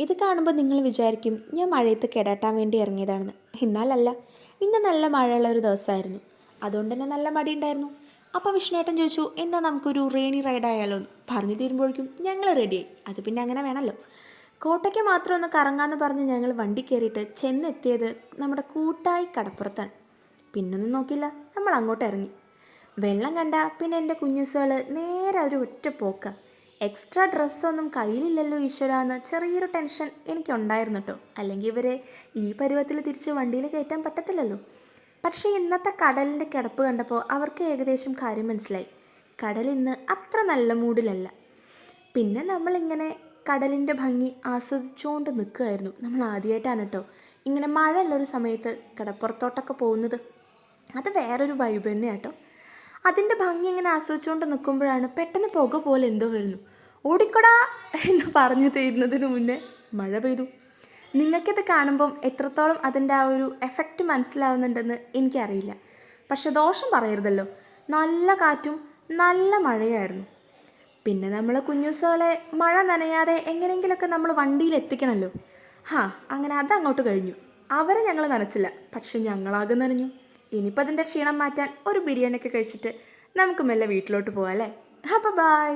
ഇത് കാണുമ്പോൾ നിങ്ങൾ വിചാരിക്കും ഞാൻ മഴയത്ത് കിടട്ടാൻ വേണ്ടി ഇറങ്ങിയതാണെന്ന്. എന്നാലല്ല, ഇന്ന് നല്ല മഴയുള്ള ഒരു ദിവസമായിരുന്നു. അതുകൊണ്ട് തന്നെ നല്ല മടിയുണ്ടായിരുന്നു. അപ്പോൾ വിഷ്ണുവേട്ടൻ ചോദിച്ചു, എന്നാൽ നമുക്കൊരു റെയിനി റൈഡ് ആയാലോ എന്ന്. പറഞ്ഞു തീരുമ്പോഴേക്കും ഞങ്ങൾ റെഡിയായി. അത് പിന്നെ അങ്ങനെ വേണമല്ലോ. കോട്ടയ്ക്ക് മാത്രം ഒന്ന് കറങ്ങാമെന്ന് പറഞ്ഞ് ഞങ്ങൾ വണ്ടി കയറിയിട്ട് ചെന്നെത്തിയത് നമ്മുടെ കൂട്ടായി കടപ്പുറത്താണ്. പിന്നൊന്നും നോക്കില്ല, നമ്മൾ അങ്ങോട്ട് ഇറങ്ങി. വെള്ളം കണ്ട പിന്നെ എൻ്റെ കുഞ്ഞുസുകൾ നേരെ ഒരു ഒറ്റ പോക്ക. എക്സ്ട്രാ ഡ്രസ്സൊന്നും കയ്യിലില്ലല്ലോ ഈശ്വര എന്ന് ചെറിയൊരു ടെൻഷൻ എനിക്കുണ്ടായിരുന്നു കേട്ടോ. അല്ലെങ്കിൽ ഇവരെ ഈ പരുവത്തിൽ തിരിച്ച് വണ്ടിയിൽ കയറ്റാൻ പറ്റത്തില്ലല്ലോ. പക്ഷേ ഇന്നത്തെ കടലിൻ്റെ കിടപ്പ് കണ്ടപ്പോൾ അവർക്ക് ഏകദേശം കാര്യം മനസ്സിലായി. കടൽ ഇന്ന് അത്ര നല്ല മൂഡിലല്ല. പിന്നെ നമ്മളിങ്ങനെ കടലിൻ്റെ ഭംഗി ആസ്വദിച്ചുകൊണ്ട് നിൽക്കുമായിരുന്നു. നമ്മൾ ആദ്യമായിട്ടാണ് കേട്ടോ ഇങ്ങനെ മഴയുള്ളൊരു സമയത്ത് കടപ്പുറത്തോട്ടൊക്കെ പോകുന്നത്. അത് വേറൊരു വൈബ് തന്നെയാണ് കേട്ടോ. അതിൻ്റെ ഭംഗി ഇങ്ങനെ ആസ്വദിച്ചുകൊണ്ട് നിൽക്കുമ്പോഴാണ് പെട്ടെന്ന് പുക പോലെ എന്തോ വരുന്നു. ഓടിക്കടാ എന്ന് പറഞ്ഞു തീരുന്നതിന് മുന്നേ മഴ പെയ്തു. നിങ്ങൾക്കിത് കാണുമ്പം എത്രത്തോളം അതിൻ്റെ ആ ഒരു എഫക്റ്റ് മനസ്സിലാവുന്നുണ്ടെന്ന് എനിക്കറിയില്ല. പക്ഷെ ദോഷം പറയരുതല്ലോ, നല്ല കാറ്റും നല്ല മഴയായിരുന്നു. പിന്നെ നമ്മൾ കുഞ്ഞുസോളെ മഴ നനയാതെ എങ്ങനെയെങ്കിലുമൊക്കെ നമ്മൾ വണ്ടിയിൽ എത്തിക്കണമല്ലോ. അങ്ങനെ അതങ്ങോട്ട് കഴിഞ്ഞു. അവരെ ഞങ്ങൾ നനച്ചില്ല, പക്ഷെ ഞങ്ങളാകെ നനഞ്ഞു. ഇനിയിപ്പോൾ അതിൻ്റെ ക്ഷീണം മാറ്റാൻ ഒരു ബിരിയാണിയൊക്കെ കഴിച്ചിട്ട് നമുക്ക് മെല്ലെ വീട്ടിലോട്ട് പോകാം അല്ലേ. അപ്പോൾ ബൈ.